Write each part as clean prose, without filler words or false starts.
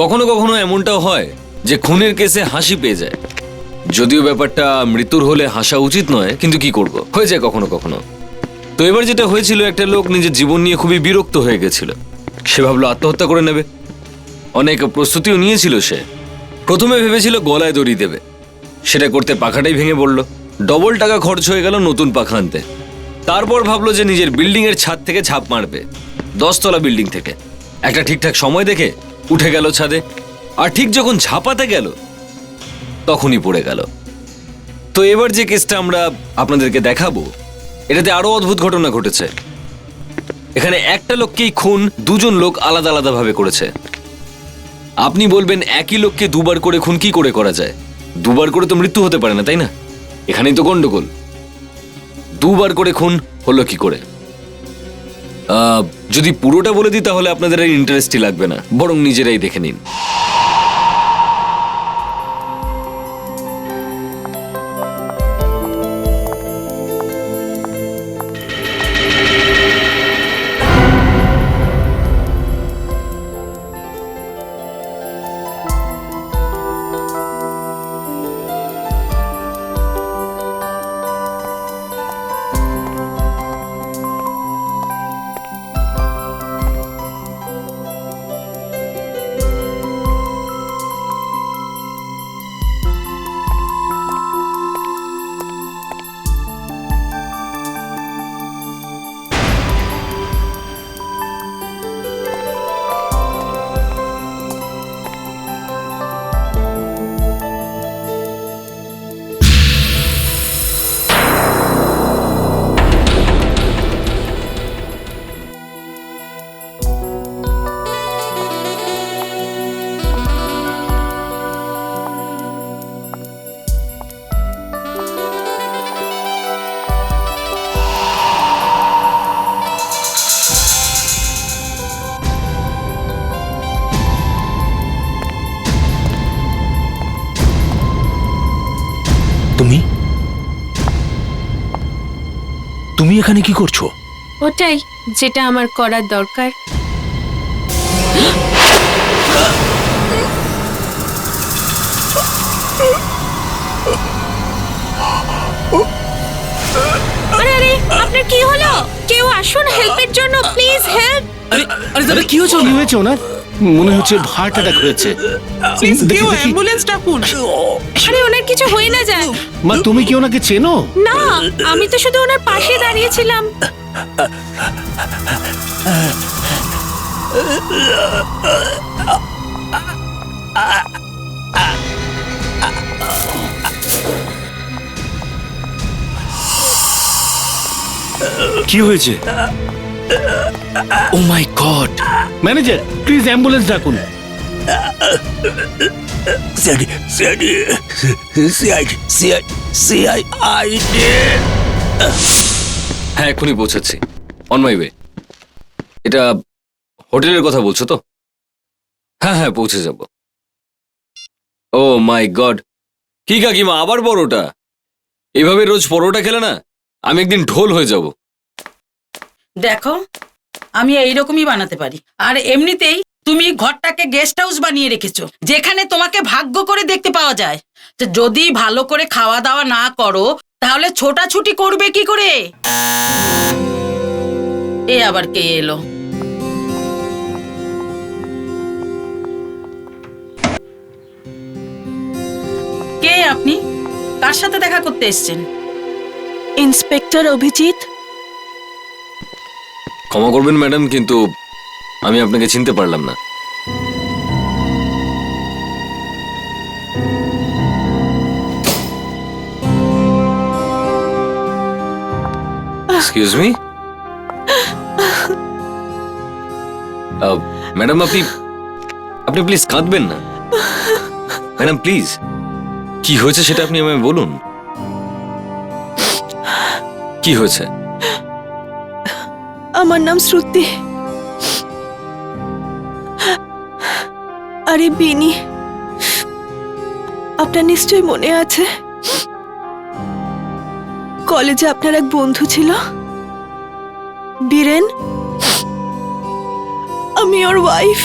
কখনো কখনো এমনটাও হয় যে খুনের কেসে হাসি পেয়ে যায়, যদিও ব্যাপারটা মৃত্যুর হলে হাসা উচিত নয়, কিন্তু কি করব, হয়ে যায় কখনো কখনো। তো এবার যেটা হয়েছিল, একটা লোক নিজের জীবন নিয়ে খুবই বিরক্ত হয়ে গেছিল। সে ভাবলো আত্মহত্যা করে নেবে। অনেক প্রস্তুতিও নিয়েছিল সে। প্রথমে ভেবেছিল গলায় দড়ি দেবে, সেটা করতে পাখাটাই ভেঙে পড়লো। ডবল টাকা খরচ হয়ে গেল নতুন পাখা আনতে। তারপর ভাবলো যে নিজের বিল্ডিং এর ছাদ থেকে ঝাঁপ মারবে, 10 তলা বিল্ডিং থেকে। একটা ঠিকঠাক সময় দেখে উঠে গেল ছাদে, আর ঠিক যখন ঝাঁপাতে গেল তখনই পড়ে গেল। তো এবার যে কেসটা আমরা আপনাদেরকে দেখাবো, এটাতে আরো অদ্ভুত ঘটনা ঘটেছে। এখানে একটা লোককেই খুন দুজন লোক আলাদা আলাদা ভাবে করেছে। আপনি বলবেন একই লোককে দুবার করে খুন কি করে করা যায়? দুবার করে তো মৃত্যু হতে পারে না, তাই না? এখানেই তো গন্ডগোল। দুবার করে খুন হলো কি করে? যদি পুরোটা বলে দিই তাহলে আপনাদের আর ইন্টারেস্টই লাগবে না, বরং নিজেরাই দেখে নিন। তুমি এখানে কি করছো? ওটাই যেটা আমার করার দরকার। আরে আরে, আপনার কি হলো? কেউ আসুন হেল্পের জন্য, প্লিজ হেল্প। আরে আরে দাদা, কি হয়েছে? কি হয়েছে ওনার? মনে হচ্ছে হার্ট অ্যাটাক হয়েছে। কেউ অ্যাম্বুলেন্স ডাকুন। আরে ওনার কিছু হয়ে না যায়। মা, তুমি কি ওনাকে চেনো? না, আমি তো শুধু ওনার পাশে দাঁড়িয়েছিলাম। কি হয়েছে? ও মাই গড! ম্যানেজার, প্লিজ অ্যাম্বুলেন্স ডাকুন। হ্যাঁ, এখনই পৌঁছাচ্ছি, অন মাই ওয়ে। এটা হোটেলের কথা বলছো তো? হ্যাঁ হ্যাঁ, পৌঁছে যাব। ও মাই গড, কি কাকিমা, আবার পরোটা? এভাবে রোজ পরোটা খেলে না আমি একদিন ঢোল হয়ে যাব। দেখো, আমি এইরকমই বানাতে পারি। আর এমনিতেই তুমি ঘরটাকে গেস্ট হাউস বানিয়ে রেখেছো, যেখানে তোমাকে ভাগ্য করে দেখতে পাওয়া যায়। তো যদি ভালো করে খাওয়া দাওয়া না করো তাহলে ছোটাছুটি করবে কি করে? এ আবার কে এলো? কে আপনি? কার সাথে দেখা করতে এসেছেন? ইন্সপেক্টর অভিজিৎ। ক্ষমা করবেন ম্যাডাম, কিন্তু আমি আপনাকে চিনতে পারলাম না। এক্সকিউজ মি ম্যাডাম, আপনি প্লিজ কাঁদবেন না। ম্যাডাম প্লিজ, কি হয়েছে সেটা আপনি আমায় বলুন। কি হয়েছে? আমার নাম শ্রুতি। আরে বিনি, আপনার নিশ্চয়ই মনে আছে কলেজে আপনার এক বন্ধু ছিল বীরেন। আমি ওর ওয়াইফ।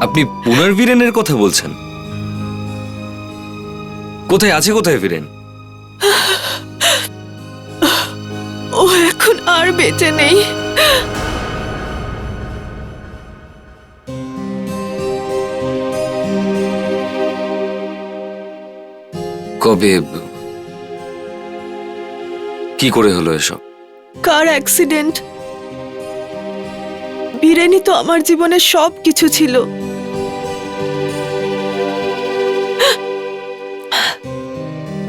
আপনি পুনর্বীরেনের কথা বলছেন? কোথায় আছে, কোথায় বীরেন? ও এখন আর বেঁচে নেই। কবে, কি করে হলো এসব? কার অ্যাক্সিডেন্ট। বীরেনই তো আমার জীবনে সব কিছু ছিল।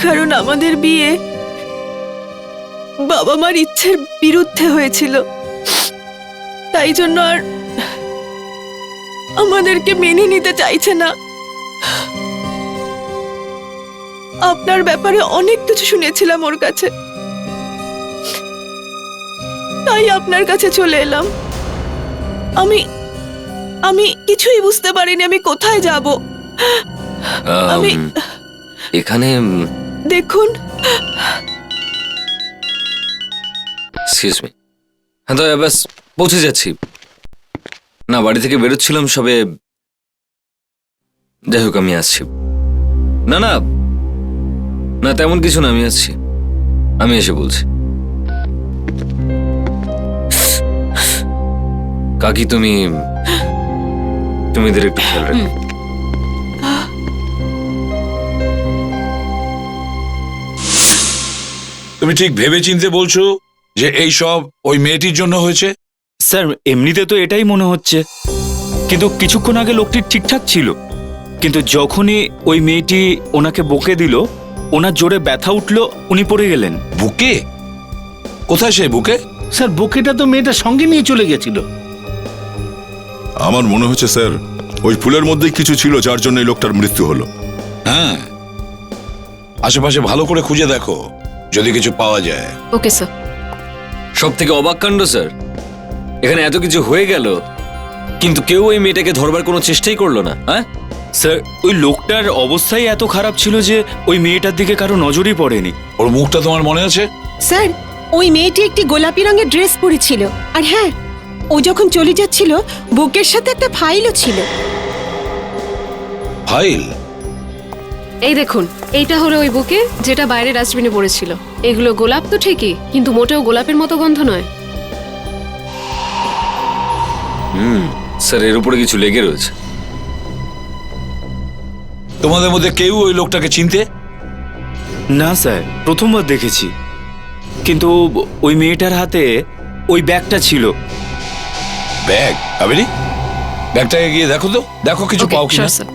কারণ আমাদের বিয়ে বাবা মার ইচ্ছের বিরুদ্ধে হয়েছিল, তাই জন্য আর আমাদেরকে মেনে নিতে চাইছে না। আপনার ব্যাপারে অনেক কিছু শুনেছিলাম ওর কাছে, তাই আপনার কাছে চলে এলাম। আমি কিছুই বুঝতে পারিনি আমি কোথায় যাব। আমি এখানে দেখুন, এক্সকিউজ মি, হ্যাঁ তো ব্যাস পৌঁছে যাচ্ছি। না, বাড়ি থেকে বেরোচ্ছিলাম সবে। যাই হোক, আমি আসছি। না না না, তেমন কিছু না, আমি আসছি। আমি এসে বলছি। কাকি, তুমি এদের একটু খেয়াল রাখো। তুমি ঠিক ভেবে চিনতে বলছো যে এই সব ওই মেয়েটির জন্য হয়েছে? স্যার এমনিতে তো এটাই মনে হচ্ছে, কিন্তু কিছুক্ষণ আগে লোকটি ঠিকঠাক ছিল, কিন্তু যখনই ওই মেয়েটি ওনাকে বকে দিল, ওনার জোরে ব্যথা উঠলো, উনি পড়ে গেলেন। বুকে? কোথায় সেই বুকে? স্যার বুকেটা তো মেয়েটা সঙ্গে নিয়ে চলে গেছিল। আমার মনে হচ্ছে স্যার ওই ফুলের মধ্যেই কিছু ছিল যার জন্য এই লোকটার মৃত্যু হলো। হ্যাঁ, আশেপাশে ভালো করে খুঁজে দেখো যদি কিছু পাওয়া যায়। Okay sir. সব থেকে অবাক কাণ্ড স্যার, এখানে এত কিছু হয়ে গেল কিন্তু কেউ ওই মেয়েটাকে ধরবার কোনো চেষ্টাই করলো না। হ্যাঁ স্যার ওই লোকটার অবস্থাই এত খারাপ ছিল যে ওই মেয়েটার দিকে কারো নজরই পড়েনি। ওর মুখটা তোমার মনে আছে? স্যার, ওই মেয়েটি একটি গোলাপি রঙের ড্রেস পরেছিল, আর হ্যাঁ, ও যখন চলে যাচ্ছিল বুকের সাথে একটা ফাইলও ছিল। ফাইল? এই দেখুন, এইটা হলো ওই বুকে যেটা বাইরে ডাস্টবিনে পড়েছিল। এগুলো গোলাপ তো ঠিকই, কিন্তু মোটেও গোলাপের মতো গন্ধ নয়। স্যার, এর উপরে কিছু লেগে রয়েছে। তোমাদের মধ্যে কেউ ওই লোকটাকে চিনতে? না স্যার, প্রথমবার দেখেছি, কিন্তু ওই মেয়েটার হাতে ওই ব্যাগটা ছিল। ব্যাগ? আবেরি, ব্যাগটাকে গিয়ে দেখো তো, দেখো কিছু Okay, পাও কিনা। sure, sir.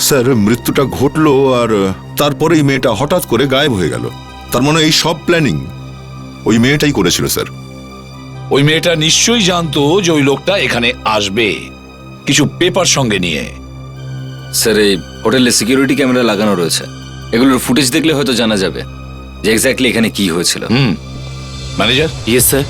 স্যার মৃত্যুটা ঘটলো আর তারপরেই মেয়েটা হঠাৎ করে গায়েব হয়ে গেল। তার মানে এই সব প্ল্যানিং ওই মেয়েটাই করেছিল স্যার। ওই মেয়েটা নিশ্চয়ই জানতো যে ওই লোকটা এখানে আসবে, কিছু পেপার সঙ্গে নিয়ে। স্যার, এই হোটেলে সিকিউরিটি ক্যামেরা লাগানো রয়েছে, এগুলোর ফুটেজ দেখলে হয়তো জানা যাবে যে এক্স্যাক্টলি এখানে কি হয়েছিল। Manager, yes sir.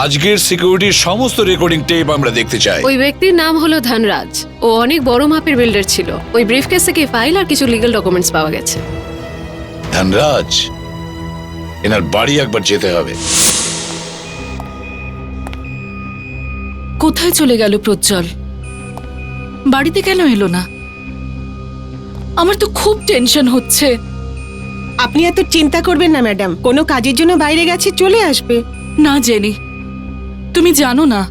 আজকের সিকিউরিটির সমস্ত রেকর্ডিং টেপ আমরা দেখতে চাই। ওই ব্যক্তির নাম হলো ধনরাজ। ও অনেক বড় মাপের বিল্ডার ছিল। ওই ব্রিফকেস থেকে ফাইল আর কিছু লিগ্যাল ডকুমেন্টস পাওয়া গেছে। ধনরাজ, এনার বাড়ি একবার যেতে হবে। কোথায় চলে গেল প্রজ্জ্বল? বাড়িতে কেন এলো না? আমার তো খুব টেনশন হচ্ছে। আপনি এত চিন্তা করবেন না ম্যাডাম, কোনো কাজের জন্য বাইরে গেছে, চলে আসবে। না জেনি, তুমি জানো না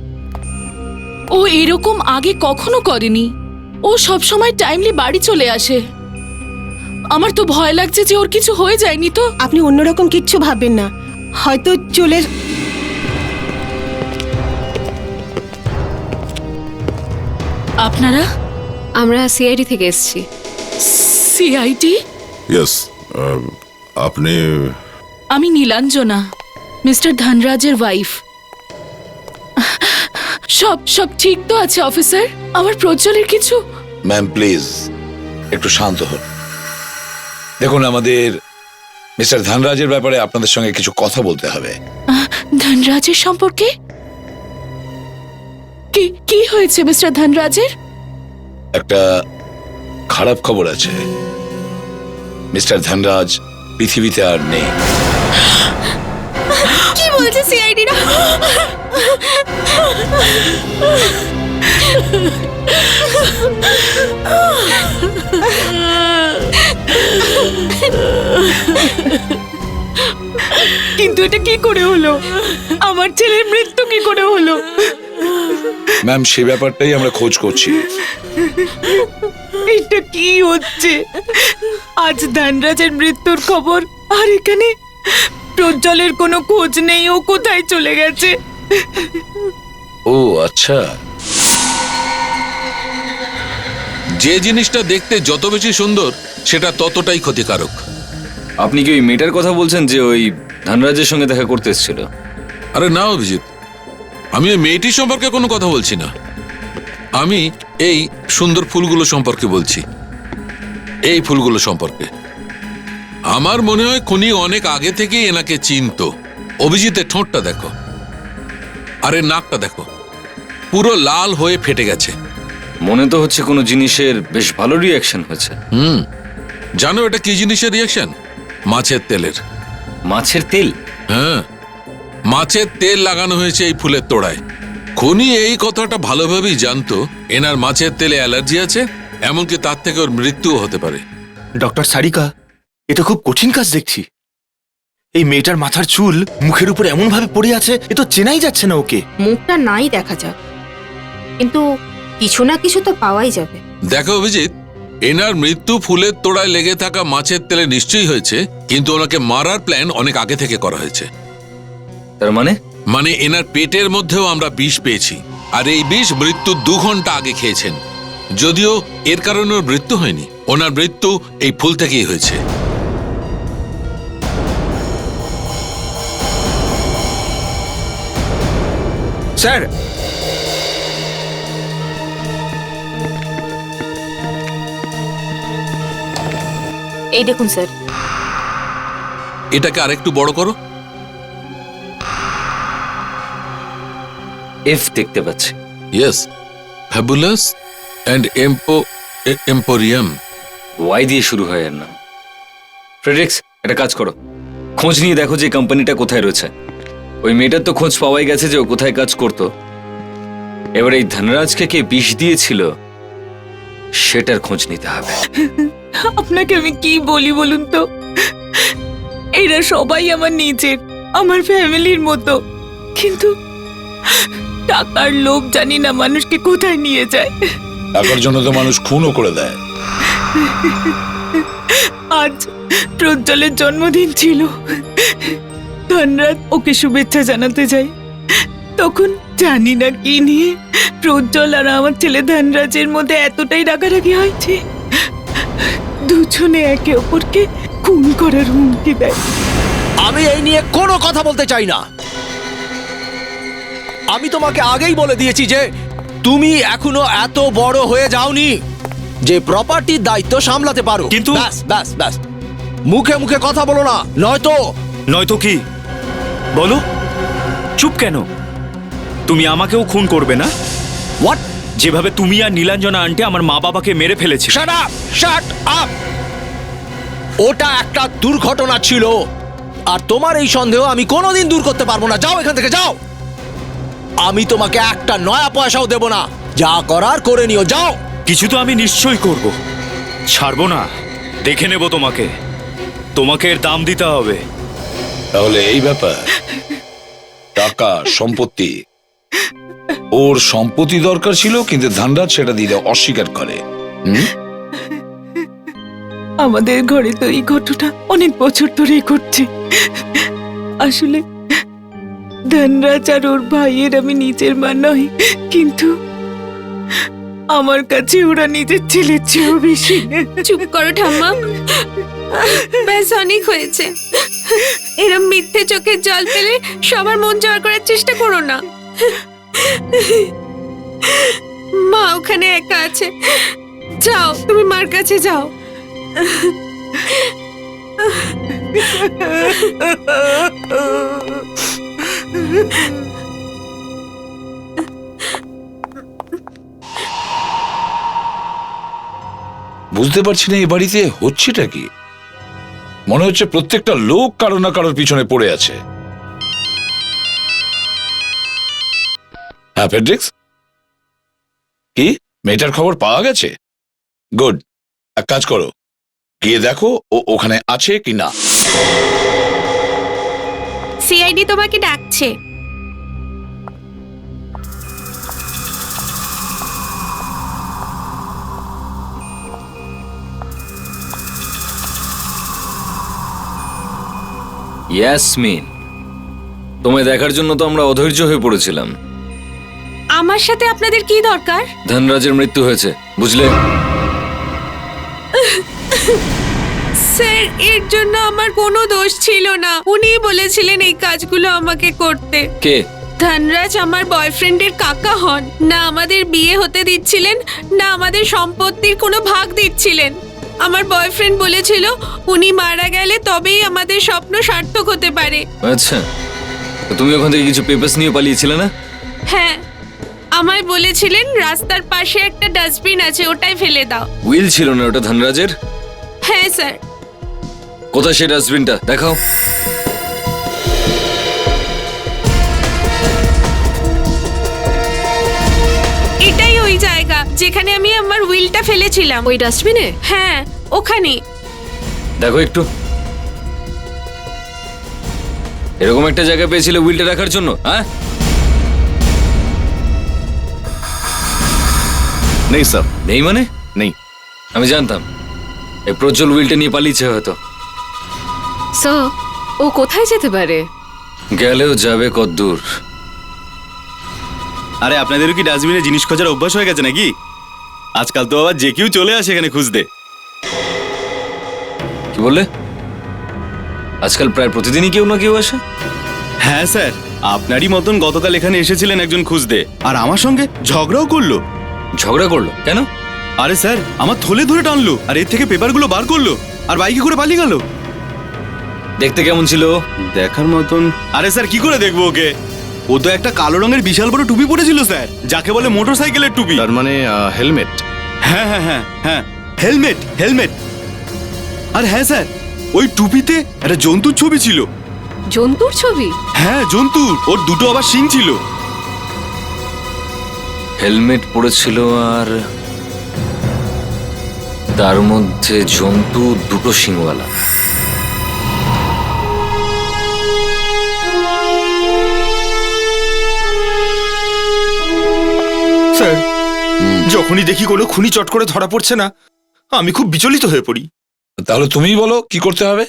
ও এরকম আগে কখনো করেনি। ও সব সময় টাইমলি বাড়ি চলে আসে। আমার তো ভয় লাগছে যে ওর কিছু হয়ে যায়নি তো। আপনি অন্যরকম কিচ্ছু ভাববেন না, হয়তো চলে। আপনারা? আমরা সিআইডি থেকে এসেছি। সিআইডি? ইয়েস, আপনি? আমি নীলাঞ্জনা, মিস্টার ধনরাজের ওয়াইফ। সব ঠিক তো আছে অফিসার? আমার প্রজ্জ্বলের কিছু? ম্যাম প্লিজ একটু শান্ত হন। দেখুন, আমাদের মিস্টার ধনরাজের ব্যাপারে আপনাদের সঙ্গে কিছু কথা বলতে হবে। ধনরাজের সম্পর্কে? কি হয়েছে মিস্টার ধনরাজের? একটা খারাপ খবর আছে, মিস্টার ধনরাজ পৃথিবীতে আর নেই। কি বলছে সিআইডি? কিন্তু এটা কি করে হলো? আমার ছেলের মৃত্যু কি করে হলো? ম্যাম সে ব্যাপারটাই আমরা খোঁজ করছি। এটা কি হচ্ছে? আজ ধনরাজের মৃত্যুর খবর, আর এখানে প্রজ্জ্বলের কোনো খোঁজ নেই। ও কোথায় চলে গেছে? ও আচ্ছা, যে জিনিসটা দেখতে যত বেশি সুন্দর সেটা ততটাই ক্ষতিকারক। আপনি কি ওই মেয়েটার কথা বলছেন যে ওই ধনরাজের সঙ্গে দেখা করতে এসেছিল? আরে না অভিজিৎ, আমি ওই মেয়েটির সম্পর্কে কোনো কথা বলছি না। আমি এই সুন্দর ফুলগুলো সম্পর্কে বলছি। এই ফুলগুলো সম্পর্কে আমার মনে হয় খুনি অনেক আগে থেকেই এনাকে চিনতো। অভিজিতের ঠোঁটটা দেখো, আরে নাকটা দেখো, পুরো লাল হয়ে ফেটে গেছে। মনে তো হচ্ছে কোনো জিনিসের বেশ ভালো রিয়াকশন হয়েছে। জানো এটা কি জিনিসের রিয়াকশন? মাছের তেলের। মাছের তেল? হ্যাঁ, মাছের তেল লাগানো হয়েছে এই ফুলের তোড়ায়। খুনি এই কথাটা ভালোভাবেই জানতো এনার মাছের তেলে অ্যালার্জি আছে, এমনকি তার থেকে ওর মৃত্যুও হতে পারে। ডক্টর সারিকা, এটা খুব কঠিন কাজ দেখছি। এই মেয়েটার মাথার চুল মুখের উপর এমন ভাবে পড়ে আছে, এ তো চেনাই যাচ্ছে না ওকে। মুখটা নাই দেখা যাক, কিন্তু কিছু না কিছু তো পাওয়াই যাবে। দেখো অভিজিৎ, এনার মৃত্যু ফুলের তোড়ায় লেগে থাকা মাছের তেলে নিশ্চয়ই হয়েছে, কিন্তু ওনাকে মারার প্ল্যান অনেক আগে থেকে করা হয়েছে। তার মানে এনার পেটের মধ্যেও আমরা বিষ পেয়েছি, আর এই বিষ মৃত্যুর 2 ঘন্টা আগে খেয়েছেন। যদিও এর কারণে ওর মৃত্যু হয়নি, ওনার মৃত্যু এই ফুল থেকেই হয়েছে। স্যার, এই দেখুন স্যার, এটাকে আরেকটু বড় করো। এফ দেখতে পাচ্ছি। Yes, fabulous and emporium. Y দিয়ে শুরু হয় এর নাম। ফ্রেডরিক্স, একটা কাজ করো, খোঁজ নিয়ে দেখো যে কোম্পানিটা কোথায় রয়েছে। ওই মেয়েটার তো খোঁজ পাওয়াই গেছে যে ও কোথায় কাজ করতো। এবার এই ধনরাজকে কে বিষ দিয়েছিল সেটার খোঁজ নিতে হবে। আপনাকে আমি কি বলি বলুন তো? এরা সবাই আমার নিজের, আমার ফ্যামিলির মতো, কিন্তু টাকার লোভ জানি না মানুষকে কোথায় নিয়ে যায়। টাকার জন্য তো মানুষ খুনও করে দেয়। আজ প্রজ্জ্বলের জন্মদিন ছিল, ধনরাজ ওকে শুভেচ্ছা জানাতে যাই, তখন জানি না কি নিয়ে প্রজ্জ্বল আর আমার ছেলে ধনরাজের মধ্যে এতটাই রাগারাগি হয়েছে, দুজনে একে অপরকে খুন করার হুমকি দেয়। আমি এই নিয়ে কোনো কথা বলতে চাই না। আমি তোমাকে আগেই বলে দিয়েছি যে তুমি এখনো এত বড় হয়ে যাওনি যে প্রপার্টির দায়িত্ব সামলাতে পারো। কিন্তু ব্যাস ব্যাস ব্যাস, মুখে মুখে কথা বলো না, নয়তো কি বলো? চুপ কেন? তুমি আমাকেও খুন করবে না? হোয়াট? যেভাবে তুমি আর নীলাঞ্জনা আন্টি আমার মা বাবাকে মেরে ফেলেছে। Shut up, shut up. ওটা একটা দুর্ঘটনা ছিল, আর তোমার এই সন্দেহ আমি কোনোদিন দূর করতে পারবো না। যাও এখান থেকে, যাও। আমি তোমাকে একটা নয়া পয়সাও দেব না, যা করার করে নিও, যাও। কিছু তো আমি নিশ্চয়ই করব, ছাড়বো না। দেখে নেব তোমাকে, তোমাকে এর দাম দিতে হবে। তাহলে এই ব্যাপার, টাকা সম্পত্তি, ওর সম্পত্তি দরকার ছিল, কিন্তু ধনরাজ সেটা দিতে অস্বীকার করে। আমাদের ঘরে তো এই ঘটনা অনেক বছর ধরেই ঘটছে। আসলে ধনরাজ আর ওর ভাইয়ের আমি নিজের মা নই, কিন্তু আমার কাছে ওরা নিজের ছেলের চেয়েও বেশি। চুপ করো ঠাম্মা, ব্যাস অনেক হয়েছে। এরম মিথ্যে চোখের জল পেলে সবার মন জয় করার চেষ্টা করো না। মা ওখানে একা আছে, যাও তুমি মার কাছে যাও। বুঝতে পারছি না এই বাড়িতে হচ্ছেটা কি। মনে হচ্ছে প্রত্যেকটা লোক কারো না কারোর পিছনে পড়ে আছে। হ্যাঁ ফ্রেডরিক্স, কি মেয়েটার খবর পাওয়া গেছে? গুড, এক কাজ করো, গিয়ে দেখো ও ওখানে আছে কি না। সিআইডি তোমাকে ডাকছে। ইয়াসমিন, তোমায় দেখার জন্য তো আমরা অধৈর্য হয়ে পড়েছিলাম। আমার সাথে আপনাদের কি দরকার? ধনরাজের মৃত্যু হয়েছে, বুঝলে? স্যার, এর জন্য আমার কোনো দোষ ছিল না। উনিই বলেছিলেন এই কাজগুলো আমাকে করতে। কে? ধনরাজ আমার বয়ফ্রেন্ডের কাকা হন। না আমাদের বিয়ে হতে দিচ্ছিলেন, না আমাদের সম্পত্তির কোনো ভাগ দিচ্ছিলেন। আমার বয়ফ্রেন্ড বলেছিল উনি মারা গেলে তবেই আমাদের স্বপ্ন সার্থক হতে পারে। আচ্ছা, তো তুমি ওখান থেকে কিছু পেপারস নিয়ে পালিয়েছিলে না? হ্যাঁ, আমায় বলেছিলেন রাস্তার পাশে একটা ডাস্টবিন আছে, ওটাই ফেলে দাও। উইল ছিল না ওটা ধনরাজের? হ্যাঁ স্যার। কোথায় সেই ডাস্টবিনটা দেখাও। এটাই ওই জায়গা যেখানে আমি আমার উইলটা ফেলেছিলাম। ওই ডাস্টবিনে? হ্যাঁ, ওখানে। দেখো একটু, এরকম একটা জায়গা পেয়েছিলে উইলটা রাখার জন্য? হ্যাঁ, নেই স্যার। নেই মানে? নেই। আমি জানতাম এই প্রজ্জ্বল উইলটা নিয়ে পালিয়েছে হয়তো। স্যার, ও কোথায় যেতে পারে? গেলেও যাবে কদ্দূর? আরে আপনাদেরও কি ডাস্টবিনে জিনিস খোঁজার অভ্যাস হয়ে গেছে নাকি? আজকাল তো আবার যে কেউ চলে আসে এখানে খুঁজতে। কি বললে? আজকাল প্রায় প্রতিদিনই কেউ না কেউ আসে? হ্যাঁ স্যার, আপনারই মতন গতকাল এখানে এসেছিলেন একজন খুঁজতে, আর আমার সঙ্গে ঝগড়াও করলো। ঝগড়া করলো কেন? আরে স্যার, আমার থলে ধরে টানলো আর এর থেকে পেপারগুলো বার করলো আর বাইকে করে পালিয়ে গেল। দেখতে কেমন ছিল? দেখার মতন? আরে স্যার, কি করে দেখবো ওকে? ও তো একটা কালো রঙের বিশাল বড় টুপি পরেছিল স্যার, যাকে বলে মোটরসাইকেলের টুপি। তার মানে হেলমেট? হ্যাঁ হ্যাঁ হ্যাঁ হ্যাঁ, হেলমেট হেলমেট। আর হ্যাঁ স্যার, ওই টুপিতে একটা জন্তুর ছবি ছিল। জন্তুর ছবি? হ্যাঁ, জন্তুর। ওর দুটো আবার শিং ছিল। হেলমেট পরেছিল আর তার মধ্যে জন্তু দুটো শিংওয়ালা। স্যার, যখনই দেখি কোনো খুনি চট করে ধরা পড়ছে না, আমি খুব বিচলিত হয়ে পড়ি। তাহলে তুমিই বলো কি করতে হবে।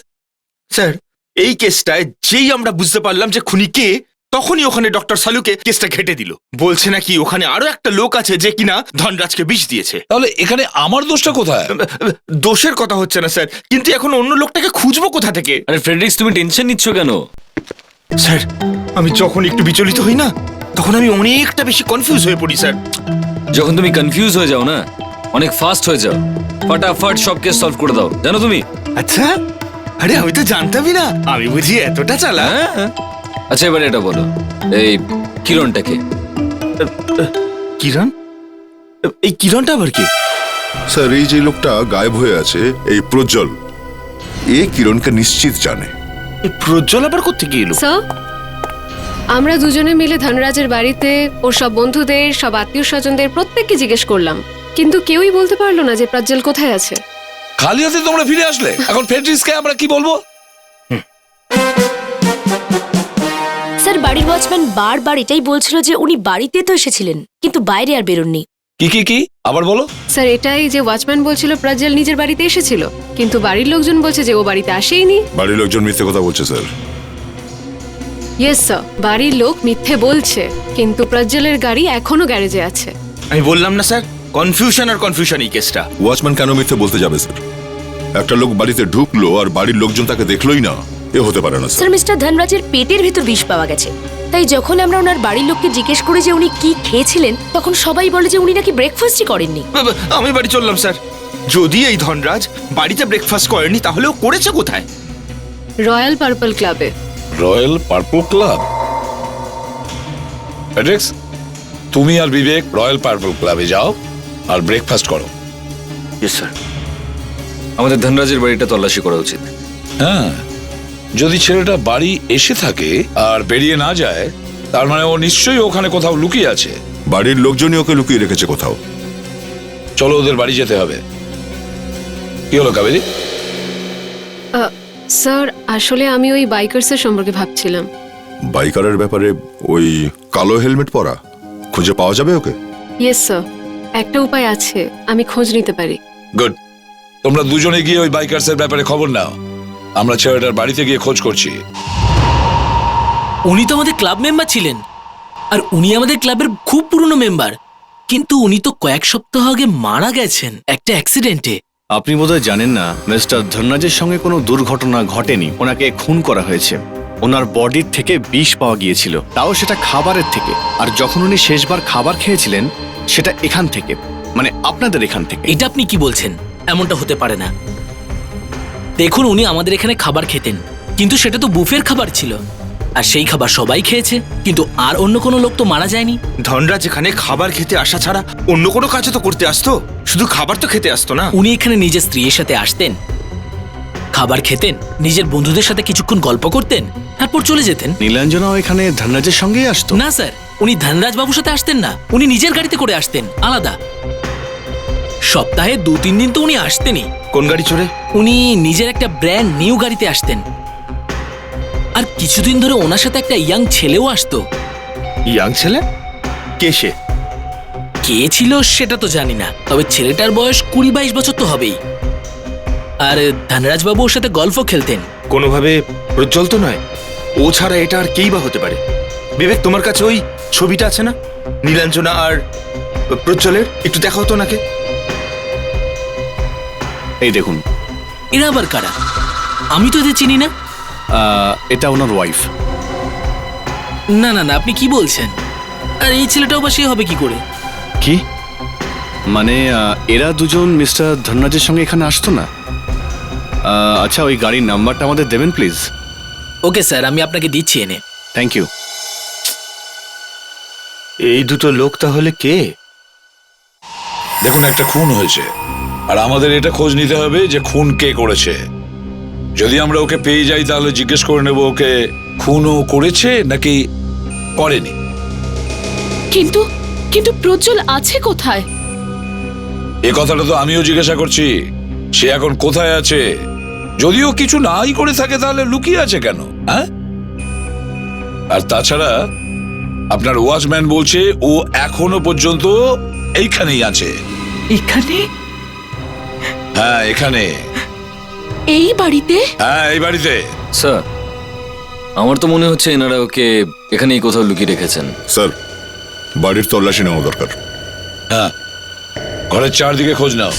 স্যার, এই কেসটায় যেই আমরা বুঝতে পারলাম যে খুনি কে, তখনই ওখানে ডক্টর সালুকে কেসটা ঘেটে দিল। বলছে নাকি ওখানে আরো একটা লোক আছে যে কিনা ধনরাজকে বিষ দিয়েছে। তাহলে এখানে আমার দোষটা কোথায়? দোষের কথা হচ্ছে না স্যার, কিন্তু এখন অন্য লোকটাকে খুঁজবো কোথা থেকে? আরে ফ্রেডরিক্স, তুমি টেনশন নিচ্ছ কেন? স্যার, আমি যখন একটু বিচলিত হই না, তখন আমি অনেকটা বেশি কনফিউজ হয়ে পড়ি স্যার। যখন তুমি কনফিউজ হয়ে যাও না, অনেক ফাস্ট হয়ে যাও, ফটাফট সব কেস সলভ করে দাও, জানো তুমি? আচ্ছা, আরে আমি তো জানতামই না, আমি বুঝি এতটা চালা। হ্যাঁ। আচ্ছা, এবারে এটা বলো, এই কিরণটাকে? কিরণ? এই কিরণটা আবার কি? স্যার, এই যে লোকটা গায়েব হয়ে আছে, এই প্রজ্জ্বল, এ কিরণকে নিশ্চিত জানে। এই প্রজ্জ্বল আবার কোত্থেকে এলো? স্যার, আমরা দুজনে মিলে ধনরাজের বাড়িতে ওর সব বন্ধুদের, সব আত্মীয় স্বজনদের প্রত্যেককে জিজ্ঞেস করলাম, কিন্তু কেউই বলতে পারলো না যে প্রজ্জ্বল কোথায় আছে। খালি হাতে তোমরা ফিরে আসলে, এখন ফ্রেডরিক্সকে আমরা কি বলবো? স্যার, বাড়ির ওয়াচম্যান বারবার এটাই বলছিল যে উনি বাড়িতে তো এসেছিলেন, কিন্তু বাইরে আর বেরোননি। কি কি কি আবার বলো। স্যার, এটাই যে ওয়াচম্যান বলছিল প্রজ্জ্বল নিজের বাড়িতে এসেছিল, কিন্তু বাড়ির লোকজন বলছে যে ও বাড়িতে আসেইনি। বাড়ির লোকজন মিথ্যে কথা বলছে স্যার। ইয়েস স্যার, বাড়ির লোক মিথ্যে বলছে, কিন্তু প্রজ্জ্বলের গাড়ি এখনো গ্যারেজে আছে। আমি বললাম না স্যার, কনফিউশন আর কনফিউশন এই কেসটা। ওয়াচম্যান কেন মিথ্যে বলতে যাবে স্যার? একটা লোক বাড়িতে ঢুকলো আর বাড়ির লোকজন তাকে দেখলোই না, এ হতে পারে না স্যার, স্যার। মিস্টার ধনরাজের পেটের ভেতর বিষ পাওয়া গেছে, তাই যখন আমরা ওনার বাড়ির লোককে জিজ্ঞেস করি যে উনি কি খেয়েছিলেন, তখন সবাই বলে যে উনি নাকি ব্রেকফাস্টই করেননি। আমি বাড়ি চললাম স্যার। যদি এই ধনরাজ বাড়িতে ব্রেকফাস্ট করেনি, তাহলে ও করেছে কোথায়? রয়্যাল পার্পল ক্লাবে। Royal purple club? ফ্রেডরিক্স, তুমি আর বিবেক রয়্যাল পার্পল ক্লাবে যাও আর ব্রেকফাস্ট করো। Yes sir. আমাদের ধনরাজের বাড়িটা তল্লাশি করা উচিত। হ্যাঁ, যদি ছেলেটা বাড়ি এসে থাকে আর বেরিয়ে না যায়, তার মানে ও নিশ্চয়ই ওখানে কোথাও লুকিয়ে আছে। বাড়ির লোকজনই ওকে লুকিয়ে রেখেছে কোথাও। চলো, ওদের বাড়ি যেতে হবে। কি হলো কাবেরী? স্যার আসলে আমি ওই বাইকার্সের সম্পর্কে ভাবছিলাম। বাইকারের ব্যাপারে ওই কালো হেলমেট পরা খুঁজে পাওয়া যাবে ওকে? ইয়েস স্যার, একটা উপায় আছে, আমি খোঁজ নিতে পারি। গুড। তোমরা দুজনে গিয়ে ওই বাইকার্সের ব্যাপারে খবর নাও। আমরা ছেলেটার বাড়িতে গিয়ে খোঁজ করছি। উনি তো আমাদের ক্লাব মেম্বার ছিলেন, আর উনি আমাদের ক্লাবের খুব পুরনো মেম্বার, কিন্তু উনি তো কয়েক সপ্তাহ আগে মারা গেছেন একটা অ্যাক্সিডেন্টে। আপনি বোধহয় জানেন না, মিস্টার ধনরাজের সঙ্গে কোনো দুর্ঘটনা ঘটেনি, ওনাকে খুন করা হয়েছে। ওনার বডির থেকে বিষ পাওয়া গিয়েছিল, তাও সেটা খাবারের থেকে। আর যখন উনি শেষবার খাবার খেয়েছিলেন সেটা এখান থেকে, মানে আপনাদের এখান থেকে। এটা আপনি কি বলছেন? এমনটা হতে পারে না। দেখুন, উনি আমাদের এখানে খাবার খেতেন, কিন্তু সেটা তো বুফের খাবার ছিল, আর সেই খাবার সবাই খেয়েছে, কিন্তু আর অন্য কোনো লোক তো মারা যায়নি। ধনরাজ এখানে খাবার খেতে আসা ছাড়া অন্য কোনো কাজও তো করতে আসতো, শুধু খাবার তো খেতে আসতো না। উনি এখানে নিজের স্ত্রীর সাথে আসতেন, খাবার খেতেন, নিজের বন্ধুদের সাথে কিছুক্ষণ গল্প করতেন, তারপর চলে যেতেন। নীলাঞ্জনাও এখানে ধনরাজের সঙ্গেই আসতো? না স্যার, উনি ধনরাজ বাবুর সাথে আসতেন না, উনি নিজের গাড়িতে করে আসতেন, আলাদা। সপ্তাহে 2-3 দিন তো উনি আসতেনই। কোন গাড়ি চড়ে? উনি নিজের একটা ব্র্যান্ড নিউ গাড়িতে আসতেন, আর কিছুদিন ধরে ওনার সাথে একটা ইয়াং ছেলেও আসতো। ইয়াং ছেলে? কে সে? কে ছিল সেটা তো জানি না, তবে ছেলেটার বয়স 20-22 বছর তো হবেই। আর ধনরাজ বাবু ওর সাথে গল্ফও খেলতেন। কোনোভাবে প্রজ্জ্বল তো নয়? ও ছাড়া এটা আর কেই বা হতে পারে? বিবেক, তোমার কাছে ওই ছবিটা আছে না নীলাঞ্জনা আর প্রজ্জ্বলের? একটু দেখাও তো ওনাকে। এই দেখুন। এরা আবার কারা? আমি তো এদের চিনি না। এটা ওনার ওয়াইফ। না না না, আপনি কি বলছেন? আর এই ছেলেটাও বা সে হবে কি করে? কি মানে এরা দুজন মিস্টার ধনরাজের সঙ্গে এখানে আসতো না? আচ্ছা, ওই গাড়ির নাম্বারটা আমাদের দেবেন প্লিজ? ওকে স্যার, আমি আপনাকে দিচ্ছি এনে। Thank you. এই দুটো লোক তাহলে কে? দেখুন, একটা খুন হয়েছে, আর আমাদের এটা খোঁজ নিতে হবে যে খুন কে করেছে। যদি আমরা ওকে পেয়ে যাই তাহলে জিজ্ঞেস করে নেব ওকে খুনও করেছে নাকি করেনি। কিন্তু কিন্তু প্রজ্জ্বল আছে কোথায়? এ কথাটা তো আমিও জিজ্ঞাসা করছি, সে এখন কোথায় আছে? যদিও কিছু নাই করে থাকে তাহলে লুকিয়ে আছে কেন? হ্যাঁ, আর তাছাড়া আপনার ওয়াচম্যান বলছে ও এখনো পর্যন্ত এইখানেই আছে। এখানে? হ্যাঁ, এখানে। এই বাড়িতে? হ্যাঁ, এই বাড়িতে। স্যার, আমার তো মনে হচ্ছে এনারা ওকে এখানেই কোথাও লুকিয়ে রেখেছেন। স্যার, বাড়ির তল্লাশি নেওয়া দরকার। হ্যাঁ, ঘরের চারদিকে খোঁজ নাও।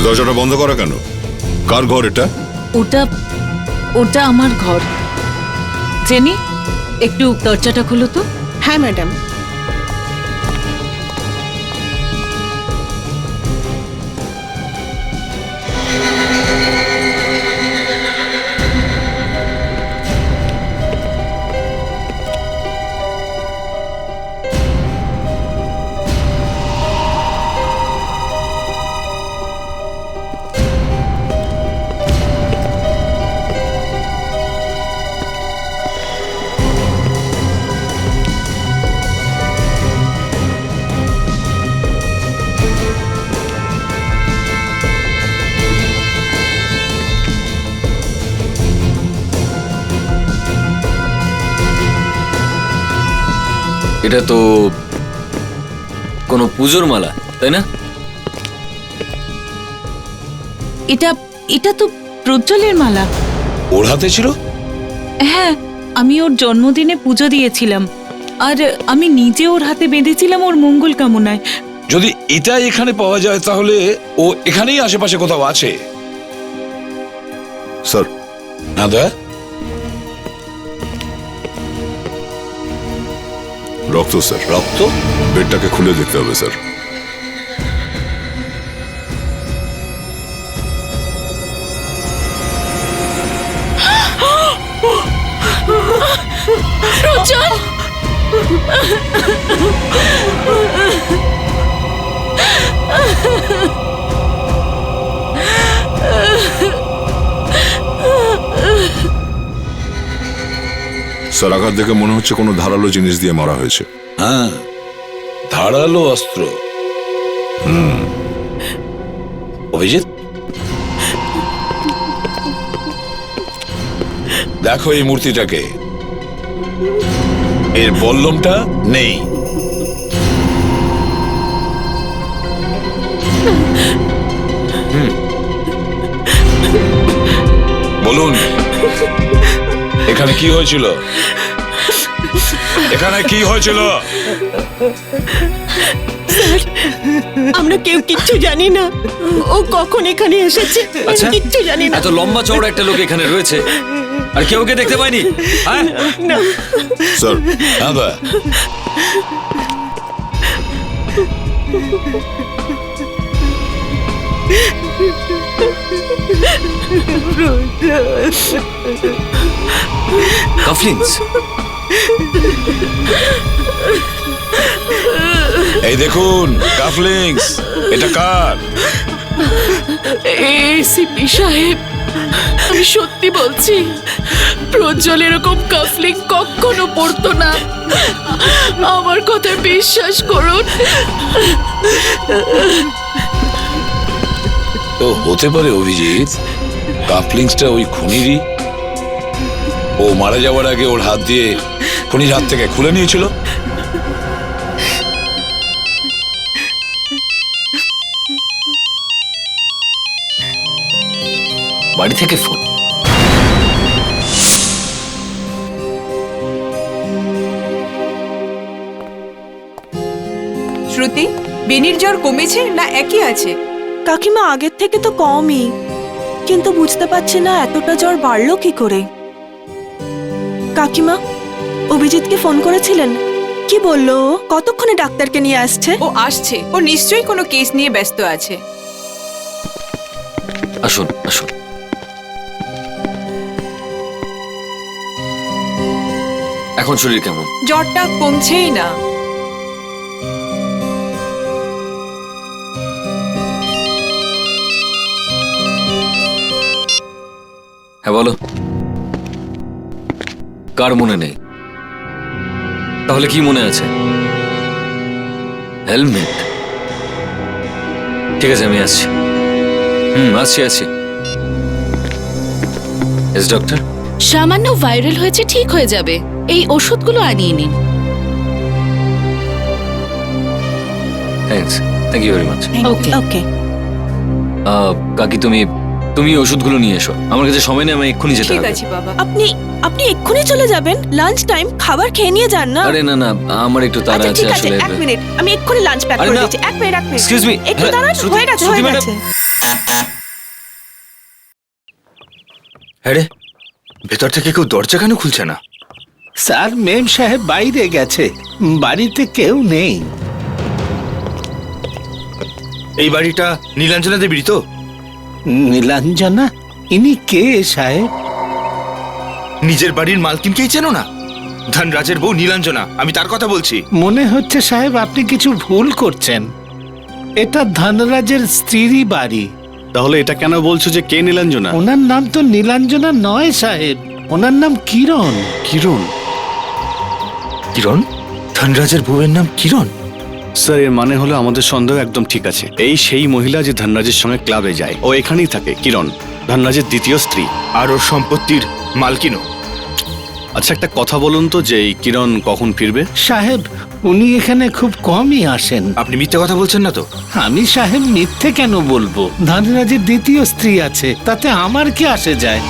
দরজাটা বন্ধ করা কেন? কার ঘর এটা? ওটা ওটা আমার ঘর। জেনি, একটু দরজাটা খুলো তো। হ্যাঁ ম্যাডাম। এটা তো কোনো পুজোর মালা, তাই না? এটা এটা তো প্রজ্জ্বলের মালা। ওর হাতে ছিল? হ্যাঁ, আমি ওর জন্মদিনে পুজো দিয়েছিলাম, আর আমি নিজে ওর হাতে বেঁধেছিলাম ওর মঙ্গল কামনায়। যদি এটা এখানে পাওয়া যায় তাহলে ও এখানেই আশেপাশে কোথাও আছে। স্যার। না দয়া, রক্ত স্যার। রক্ত? বেডটাকে খুলে দেখতে হবে স্যার। প্রজ্জ্বল! স্যার আঘাত দেখে মনে হচ্ছে কোনো ধারালো জিনিস দিয়ে মারা হয়েছে। হ্যাঁ, ধারালো অস্ত্র। অভিজিৎ, দেখো এই মূর্তিটাকে, এর বল্লমটা নেই। বলুন, এখানে কি হয়েছিল? এখানে কি হয়েছিল? আমরা কেউ কিচ্ছু জানি না। ও কখন এখানে এসেছে আচ্ছা, কিচ্ছু জানি না। এত লম্বা চওড়া একটা লোক এখানে রয়েছে আর কেউ ওকে দেখতে পায়নি? হ্যাঁ স্যার, হ্যাঁ দা, কাফলিংস। এই দেখুন কাফলিংস। এটা কার? এসিপি সাহেব, আমি সত্যি বলছি, প্রজ্জ্বল এরকম কাফলিং কখনো পড়তো না। আমার কথা বিশ্বাস করুন। তো হতে পারে অভিজিৎ, কাফলিংসটা ওই খুনিরই। ও মারা যাওয়ার আগে ওর হাত দিয়ে খুনির হাত থেকে খুলে নিয়েছিল। বাড়ি থেকে ফোন। শ্রুতি, বেনির জ্বর কমেছে না একই আছে? কাকিমা, আগের থেকে তো কমই, কিন্তু বুঝতে পারছি না এতটা জ্বর বাড়লো কি করে। কাকিমা, অভিজিৎকে ফোন করেছিলেন? কি বললো? কতক্ষণে ডাক্তারকে নিয়ে আসছে? ও আসছে, ও নিশ্চয়ই কোনো কেস নিয়ে ব্যস্ত আছে। আসুন আসুন। এখন শরীর কেমন? জ্বরটা কমছেই না। হ্যাঁ বলো। কার মনে নেই? তাহলে কি মনে আছে? হেলমেট। ঠিক আছে, আমি আসছি। আসছি। S doctor. সামান্য ভাইরাল হয়েছে, ঠিক হয়ে যাবে। এই ওষুধগুলো আনিয়ে নিন। Thanks, thank you very much. Okay okay. কাকি, তুমি ওষুধগুলো নিয়ে এসো। আমার কাছে সময় নেই, আমি এক্ষুনি যেতে ঠিক হবে। আছে বাবা। আপনি এক্ষুনি চলে যাবেন? লাঞ্চ টাইম, খাবার খেয়ে নিয়ে যান না। আরে না না, আমার একটু তাড়া আচ্ছা আছে ঠিক আছে, আসলে। এক মিনিট, আমি এক্ষুনি লাঞ্চ প্যাক আরে করে না। দিচ্ছি। এক মিনিট। Excuse me. একটু হ্যাঁ, দাঁড়ান, শ্রুতি- হয়ে গেছে। শ্রুতি ম্যাডাম। হ্যাঁ রে, ভেতর থেকে কেউ দরজা কেন খুলছে না? স্যার, মেম সাহেব বাইরে গেছে, বাড়িতে কেউ নেই। এই বাড়িটা নীলাঞ্জনা দেবীর তো? নীলাঞ্জনা? ইনি কে সাহেব? নিজের বাড়ির মালকিনকেই চেনো না? ধনরাজের বউ নীলাঞ্জনা, আমি তার কথা বলছি। মনে হচ্ছে সাহেব আপনি কিছু ভুল করছেন। এটা ধনরাজের স্ত্রীরই বাড়ি। তাহলে এটা কেন বলছো যে কে নীলাঞ্জনা? ওনার নাম তো নীলাঞ্জনা নয় সাহেব, ওনার নাম কিরণ। কিরণ? কিরণ? ধনরাজের বউয়ের নাম কিরণ? স্যার, এর মানে হলো আমাদের সন্দেহ একদম ঠিক আছে। এই সেই মহিলা যে ধনরাজের সঙ্গে ক্লাবে যায়, ও এখানেই থাকে। কিরণ ধনরাজের দ্বিতীয় স্ত্রী, আর ওর সম্পত্তির মালকিনও। আচ্ছা, একটা কথা বলুন তো, যে এই কিরণ কখন ফিরবে? সাহেব, উনি এখানে খুব কমই আসেন। আপনি মিথ্যে কথা বলছেন না তো? আমি সাহেব মিথ্যে কেন বলবো? ধনরাজের দ্বিতীয় স্ত্রী আছে, তাতে আমার কি আসে যায়?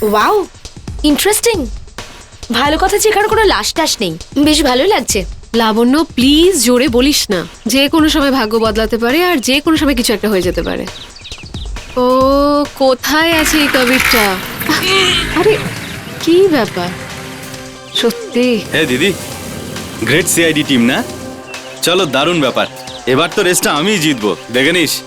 Wow, interesting. ভালো কথা যে এখানে কোনো লাশ টাশ নেই, বেশ ভালোই লাগছে। লাবণ্য, প্লিজ জোরে বলিস না। যে কোনো সময় ভাগ্য বদলাতে পারে, আর যে কোনো সময় কিছু একটা হয়ে যেতে পারে। ও কোথায় আছে এই কবিরটা? আরে কি ব্যাপার সত্যি? হ্যাঁ দিদি, গ্রেট সিআইডি টিম না? চলো, দারুণ ব্যাপার। এবার তো রেসটা আমিই জিতবো, দেখে নিস।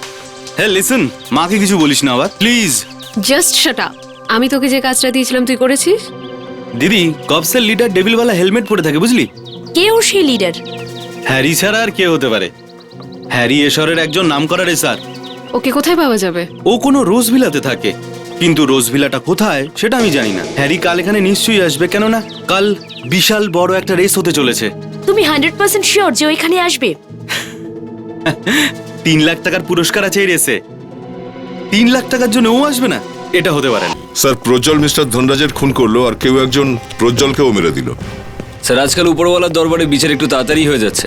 হ্যাঁ লিসন, মাকে কিছু বলিস না আবার প্লিজ। Just shut up. আমি তোকে যে কাজটা দিয়েছিলাম তুই করেছিস? দিদি, কপসের লিডার ডেভিলওয়ালা হেলমেট পরে থাকে, বুঝলি? কেউ সেই লিডার? হ্যারি ছাড়া আর কে হতে পারে? হ্যারি এশরের একজন নামকরা রেসার। ওকে কোথায় পাওয়া যাবে? ও কোনো রোজ ভিলাতে থাকে। কিন্তু রোজভিলাটা কোথায় সেটা আমি জানি না। হ্যারি কাল এখানে নিশ্চয়ই আসবে, কেননা কাল বিশাল বড় একটা রেস হতে চলেছে। তুমি 100% শিওর যে ওইখানে আসবে? 3 লাখ টাকার পুরস্কার আছে এই রেসে। 3 লাখ টাকার জন্য ও আসবে না? এটা হতে পারে না। স্যার, প্রজ্জ্বল মিস্টার ধনরাজের খুন করলো আর কেউ একজন প্রজ্জ্বলকেও মেরে দিল। স্যার, আজকাল উপরওয়ালার দরবারে বিচার একটু তাড়াতাড়ি হয়ে যাচ্ছে।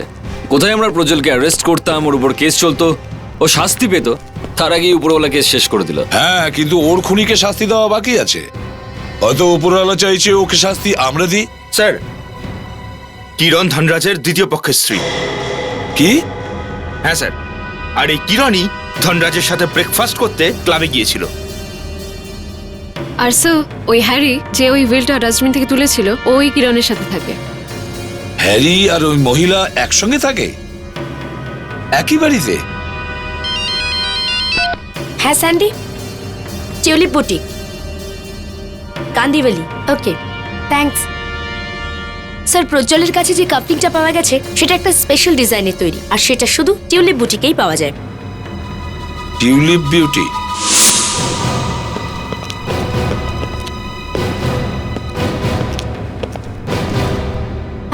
কোথায় আমরা প্রজ্জ্বলকে অ্যারেস্ট করতাম, ওর উপর কেস চলতো, ও শাস্তি পেত, তার আগেই উপরওয়ালা কেস শেষ করে দিল। হ্যাঁ, কিন্তু ওর খুনিকে শাস্তি দেওয়া বাকি আছে। হয়তো উপরওয়ালা চাইছে ওকে শাস্তি আমরা দিই। স্যার, কিরণ ধনরাজের দ্বিতীয় পক্ষের স্ত্রী। কি? হ্যাঁ স্যার, আর এই কিরণই ধনরাজের সাথে ব্রেকফাস্ট করতে ক্লাবে গিয়েছিল। আর স্যার, ওই হ্যারি যে ওই উইলটা ডাস্টবিন থেকে তুলেছিল, ওই কিরণের সাথে থাকে। হ্যারি আর ওই মহিলা একসঙ্গে থাকে একই বাড়িতে? হ্যাঁ স্যান্ডি, টিউলিপ বুটিক, কান্দিওয়ালি। ওকে, থ্যাঙ্কস। স্যার, প্রজ্জ্বলের কাছে যে কাপলিংটা পাওয়া গেছে সেটা একটা স্পেশাল ডিজাইনের তৈরি, আর সেটা শুধু টিউলিপ বুটিকেই পাওয়া যায়। Tulip beauty?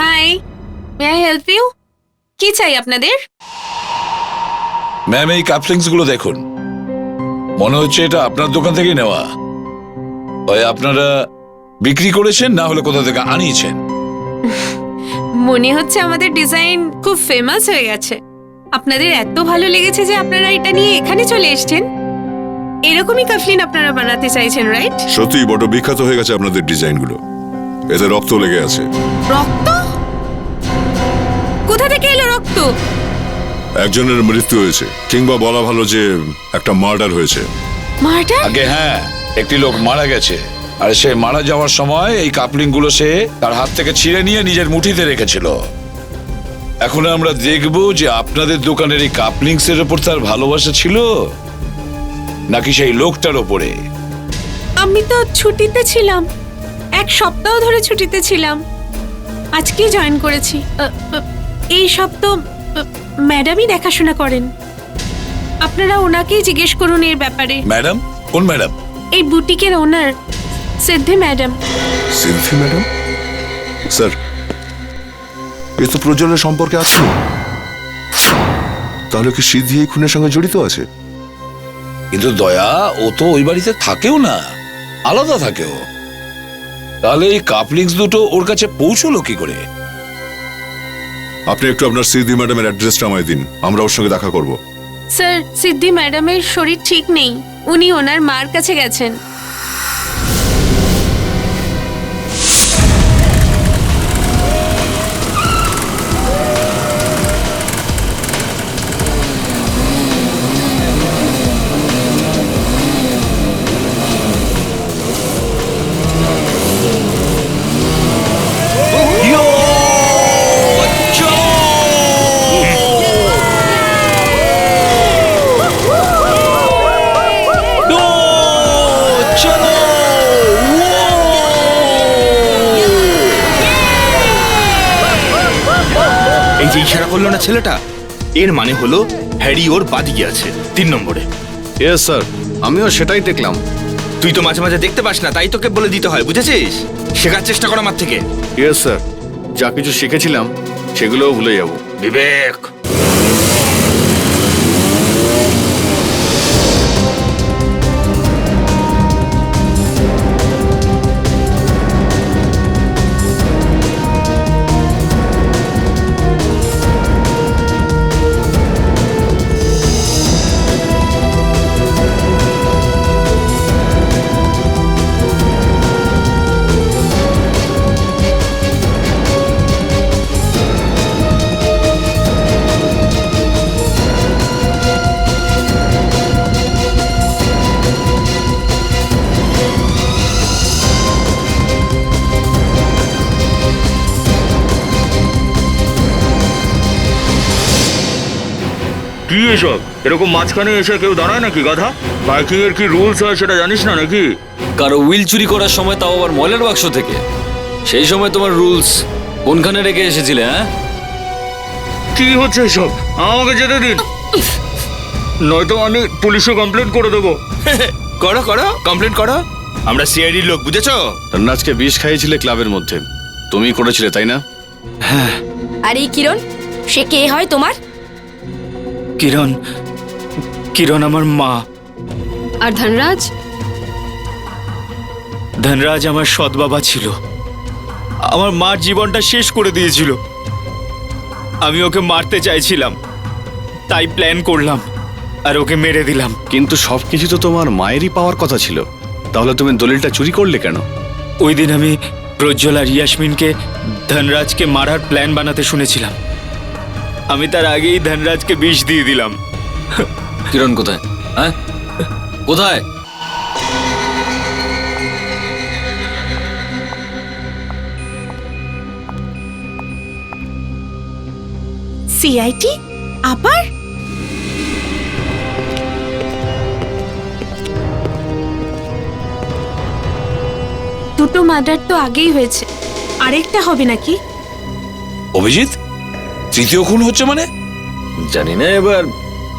Hi, may I help you? কি চাই আপনাদের? ম্যাম, এই কাপলিংস গুলো দেখুন, মনে হচ্ছে এটা আপনার দোকান থেকে নেওয়া। হয় আপনারা বিক্রি করেছেন, না হলে কোথা থেকে আনিয়েছেন। মনে হচ্ছে আমাদের ডিজাইন খুব ফেমাস হয়ে গেছে। আপনাদের এত ভালো লেগেছে যে আপনারা এটা নিয়ে এখানে চলে এসেছেন। এরকমই কাফলিন আপনারা বানাতে চাইছেন, রাইট? সত্যিই বড় বিখ্যাত হয়ে গেছে আপনাদের ডিজাইনগুলো। এতে রক্ত লেগে আছে। রক্ত? কোথা থেকে এলো রক্ত? একজনের মৃত্যু হয়েছে, কিংবা বলা ভালো যে একটা মার্ডার হয়েছে। মার্ডার? আগে হ্যাঁ, একটি লোক মারা গেছে, আর সে মারা যাওয়ার সময় এই কাপলিং গুলো সে তার হাত থেকে ছিঁড়ে নিয়ে নিজের মুঠিতে রেখেছিল। এখন আমরা দেখব যে আপনাদের দোকানের এই কাপলিংস এর উপর তার ভালোবাসা ছিল নাকি সেই লোকটার ওপরে। আমি তো ছুটিতে ছিলাম, 1 সপ্তাহ ধরে ছুটিতে ছিলাম, আজকেই জয়েন করেছি। এই সব তো ম্যাডামই দেখাশোনা করেন, আপনারা ওনাকেই জিজ্ঞেস করুন এর ব্যাপারে। ম্যাডাম? কোন ম্যাডাম? এই বুটিকের ওনার সিদ্ধি ম্যাডাম। সিলফি ম্যাডাম? স্যার, এ তো প্রজ্জ্বলের সম্পর্কে আছে না? তাহলে কি সিদ্ধি এই খুনের সঙ্গে জড়িত আছে? কিন্তু দয়া, ও তো ওই বাড়িতে থাকেও না, আলাদা থাকেও। তাহলে এই কাপলিংস দুটো ওর কাছে পৌঁছলো কি করে? আপনি একটু আপনার সিদ্ধি ম্যাডামের অ্যাড্রেসটা আমায় দিন, আমরা ওর সঙ্গে দেখা করব। স্যার, সিদ্ধি ম্যাডামের শরীর ঠিক নেই, উনি ওনার মার কাছে গেছেন। এই যে ইশারা করলো না ছেলেটা, এর মানে হলো হ্যারি ওর বাদিকে আছে 3 নম্বরে। ইয়েস স্যার, আমিও সেটাই দেখলাম। তুই তো মাঝে মাঝে দেখতে পাস না, তাই তোকে বলে দিতে হয়, বুঝেছিস? শেখার চেষ্টা কর আমার থেকে। ইয়েস স্যার, যা কিছু শিখেছিলাম সেগুলোও ভুলে যাব। বিবেক, কি এসব? এরকম মাঝখানে এসে কেউ দাঁড়ায় নাকি গাধা? বাইকিং এর কি রুলস হয় সেটা জানিস না নাকি? কারো উইল চুরি করার সময়, তাও আবার ময়লার বাক্স থেকে, সেই সময় তোমার রুলস কোনখানে রেখে এসেছিলে? হ্যাঁ, কি হচ্ছে এসব? আমাকে যেতে দিন, নয়তো আমি পুলিশে কমপ্লেন করে দেবো। করো করো কমপ্লেন করো, আমরা সিআইডির লোক, বুঝেছো? ধনরাজকে বিষ খাইয়েছিলে ক্লাবের মধ্যে, তুমি করেছিলে তাই না? আর এই কিরণ, সে কে হয় তোমার? কিরণ, কিরণ আমার মা। আর ধনরাজ? ধনরাজ আমার সৎ বাবা ছিল, আমার মার জীবনটা শেষ করে দিয়েছিল। আমি ওকে মারতে চাইছিলাম, তাই প্ল্যান করলাম আর ওকে মেরে দিলাম। কিন্তু সবকিছু তো তোমার মায়েরই পাওয়ার কথা ছিল, তাহলে তুমি দলিলটা চুরি করলে কেন? ওই দিন আমি প্রজ্জ্বল আর ইয়াসমিনকে ধনরাজকে মারার প্ল্যান বানাতে শুনেছিলাম। আমি তার আগেই ধনরাজকে বিষ দিয়ে দিলাম। কিরণ কোথায়? হ্যাঁ, কোথায়? সিআইটি আবার? দুটো মার্ডার তো আগেই হয়েছে, আরেকটা হবে নাকি? অভিজিৎ, তৃতীয় খুন হচ্ছে মানে? জানি না, এবার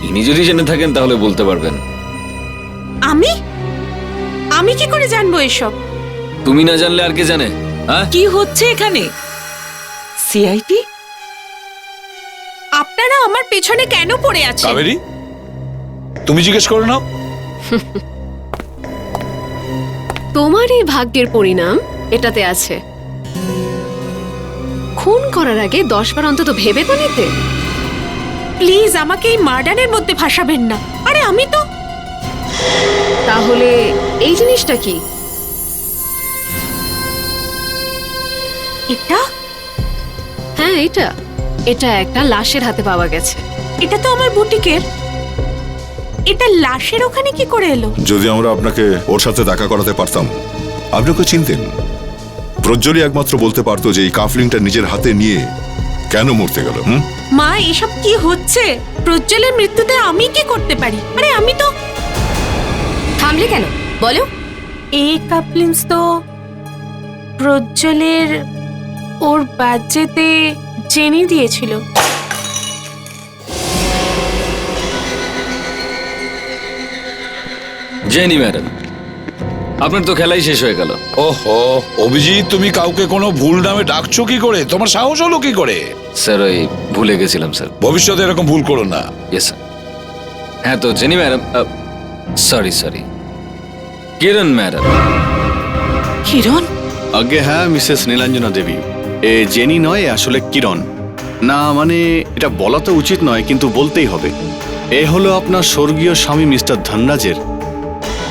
ইনি যদি জেনে থাকেন তাহলে বলতে পারবেন। আমি আমি কি করে জানবো এসব? তুমি না জানলে আর কে জানে? হ্যাঁ, কি হচ্ছে এখানে? সিআইটি? আপনারা আমার পেছনে কেন পড়ে আছেন? কাবেরী, তুমি জিজ্ঞেস করে নাও। তোমার এই ভাগ্যের পরিণাম এটাতে আছে। খুন করার আগে 10 বার অন্তত ভেবে তো নিতে। প্লিজ আমাকে এই মার্ডারের মধ্যে ফাঁসাবেন না। আরে আমি তো... তাহলে এই জিনিসটা কি? এটা? হ্যাঁ, এটা এটা একটা লাশের হাতে পাওয়া গেছে। এটা তো আমার বুটিকের। এটা লাশের ওখানে কি করে এলো? যদি আমরা আপনাকে ওর সাথে দেখা করাতে পারতাম, আপনি ওকে চিনতেন। প্রজ্জ্বলই একমাত্র বলতে পারতো যে এই কাফলিংটা নিজের হাতে নিয়ে কেন মরতে গেল। মা, এসব কি হচ্ছে? প্রজ্জ্বলের মৃত্যুতে আমি কি করতে পারি? আরে আমি তো... থামলে কেন বলো? এই কাপলিংস তো প্রজ্জ্বলের ওর বাজেতে জেনি দিয়েছিল। জেনি ম্যাডাম, আপনার তো খেলাই শেষ হয়ে গেল। ওহো অভিজিৎ, তুমি কাউকে কোনো ভুল নামে ডাকছো কি করে? তোমার সাহস হলো কি করে? স্যার, ওই ভুলে গেছিলাম স্যার। ভবিষ্যতে এরকম ভুল করো না। Yes sir. হ্যাঁ, তো জেনি ম্যাডাম, সরি কিরণ ম্যাডাম। কিরণ? আগে হ্যাঁ, মিসেস নীলাঞ্জনা দেবী। এ জেনি নয়, আসলে কিরণ। না মানে এটা বলা তো উচিত নয়, কিন্তু বলতেই হবে। এ হলো আপনার স্বর্গীয় স্বামী মিস্টার ধনরাজের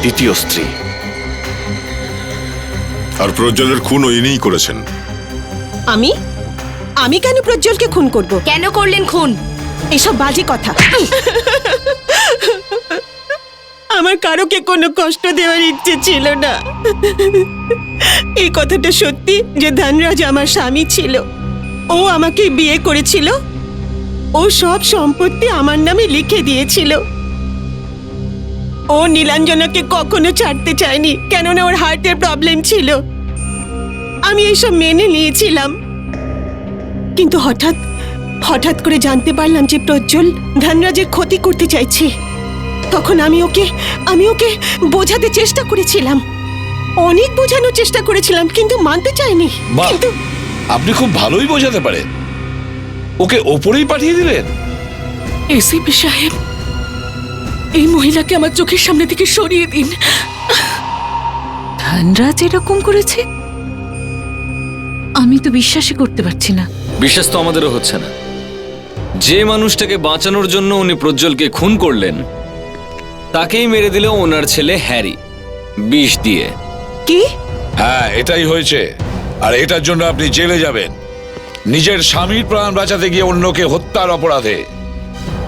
দ্বিতীয় স্ত্রী। আর প্রজ্জ্বলের খুন ইনিই করেছেন। আমি আমি কেন প্রজ্জ্বলকে খুন করব? কেন করলেন খুন? এসব বাজে কথা। আমার কারোকে কোনো কষ্ট দেওয়ার ইচ্ছে ছিল না। এই কথাটা সত্যি যে ধনরাজ আমার স্বামী ছিল। ও আমাকে বিয়ে করেছিল, ও সব সম্পত্তি আমার নামে লিখে দিয়েছিল। ও নীলাঞ্জনাকে কখনো ছাড়তে চায়নি, কেননা ওর হার্টের প্রবলেম ছিল। আমি এইসব মেনে নিয়েছিলাম, কিন্তু হঠাৎ করে জানতে পারলাম যে প্রজ্জ্বল ধনরাজের ক্ষতি করতে চাইছে। তখন আমি ওকে বোঝাতে চেষ্টা করেছিলাম, অনেক বোঝানোর চেষ্টা করেছিলাম, কিন্তু মানতে চাইনি। বাহ, কিন্তু আপনি খুব ভালোই বোঝাতে পারেন। ওকে ওপরেই পাঠিয়ে দিলেন। এসিপি সাহেব, এই মহিলাকে আমার চোখের সামনে থেকে সরিয়ে দিন। ধনরাজ এরকম করেছে? আমি তো বিশ্বাসই করতে পারছি না। বিশ্বাস তো আমাদেরও হচ্ছে না। যে মানুষটাকে বাঁচানোর জন্য উনি প্রজ্জ্বলকে খুন করলেন, তাকেই মেরে দিল ওনার ছেলে হ্যারি বিষ দিয়ে। কি? হ্যাঁ, এটাই হয়েছে। আর এটার জন্য আপনি জেলে যাবেন, নিজের স্বামীর প্রাণ বাঁচাতে গিয়ে অন্যকে হত্যার অপরাধে।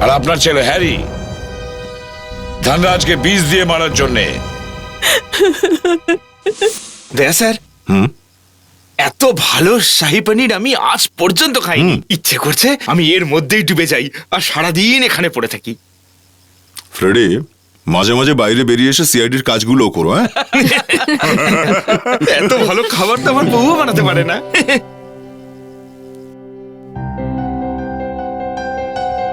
আর আপনার ছেলে হ্যারি ধনরাজকে বিষ দিয়ে মারার জন্যে। দয়া স্যার, এত ভালো শাহী পনির আমি আজ পর্যন্ত খাইনি। ইচ্ছে করছে আমি এর মধ্যেই ডুবে যাই আর সারাদিন এখানে পড়ে থাকি। ফ্রেডি, মাঝে মাঝে বাইরে বেরিয়ে এসে সিআইডির কাজগুলো করো। হ্যাঁ, এত ভালো খাবার তো আমার বউও বানাতে পারে না।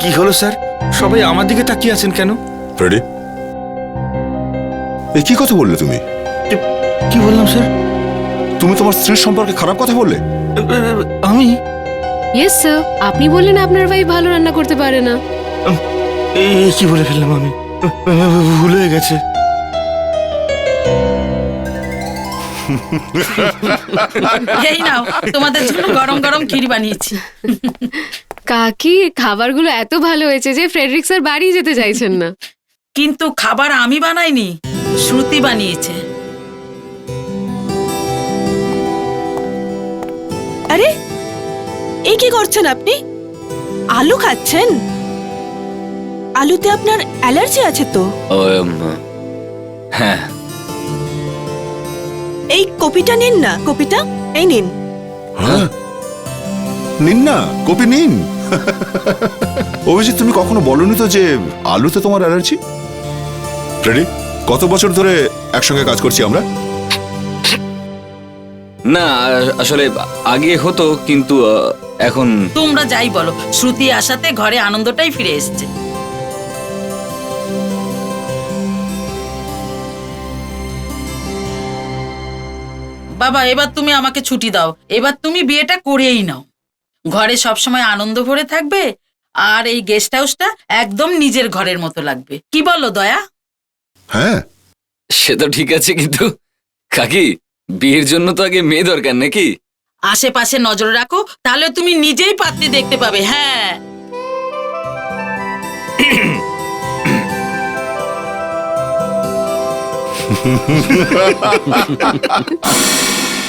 কি হলো স্যার, সবাই আমার দিকে তাকিয়ে আছেন কেন? ফ্রেডি, এ কি কথা বললে তুমি? কি বললাম স্যার? তুমি তোমার স্ত্রীর সম্পর্কে খারাপ কথা বললে? আমি ইয়েস স্যার, আপনি বললেন আপনার ভাই ভালো রান্না করতে পারে না। কি বলে ফেললাম আমি? ভুল হয়ে গেছে। এই নাও, তোমাদের জন্য গরম গরম ক্ষীর বানিয়েছি। কাকি, খাবারগুলো এত ভালো হয়েছে যে ফ্রেডরিক স্যার বাড়ি যেতে চাইছেন না। কিন্তু খাবার আমি বানাইনি, শ্রুতি বানিয়েছে। আরে এই কি করছেন আপনি? আলু খাচ্ছেন? আলুতে আপনার অ্যালার্জি আছে তো? হ্যাঁ। এই কপিটা নিন না, কপিটা এই নিন। হ্যাঁ, নিন না, কপি নিন। অভিজিৎ, তুমি কখনো বলনি তো যে আলুতে তোমার অ্যালার্জি? ফ্রেডি, কত বছর ধরে একসঙ্গে কাজ করছি আমরা? না, আসলে আগে হতো, কিন্তু এখন তোমরা যাই বলো, শ্রুতি আসাতে ঘরে আনন্দটাই ফিরে এসেছে। বাবা, এবার তুমি আমাকে ছুটি দাও। এবার তুমি বিয়েটা করেই নাও। ঘরে সবসময় আনন্দ ভরে থাকবে, আর এই গেস্ট হাউসটা একদম নিজের ঘরের মতো লাগবে। কি বলো দয়া? হ্যাঁ, সে তো ঠিক আছে, কিন্তু কাকি, বিয়ের জন্য তো আগে মেয়ে দরকার নাকি? আশেপাশে নজর রাখো, তাহলে তুমি নিজেই পাত্রী দেখতে পাবে। হ্যাঁ,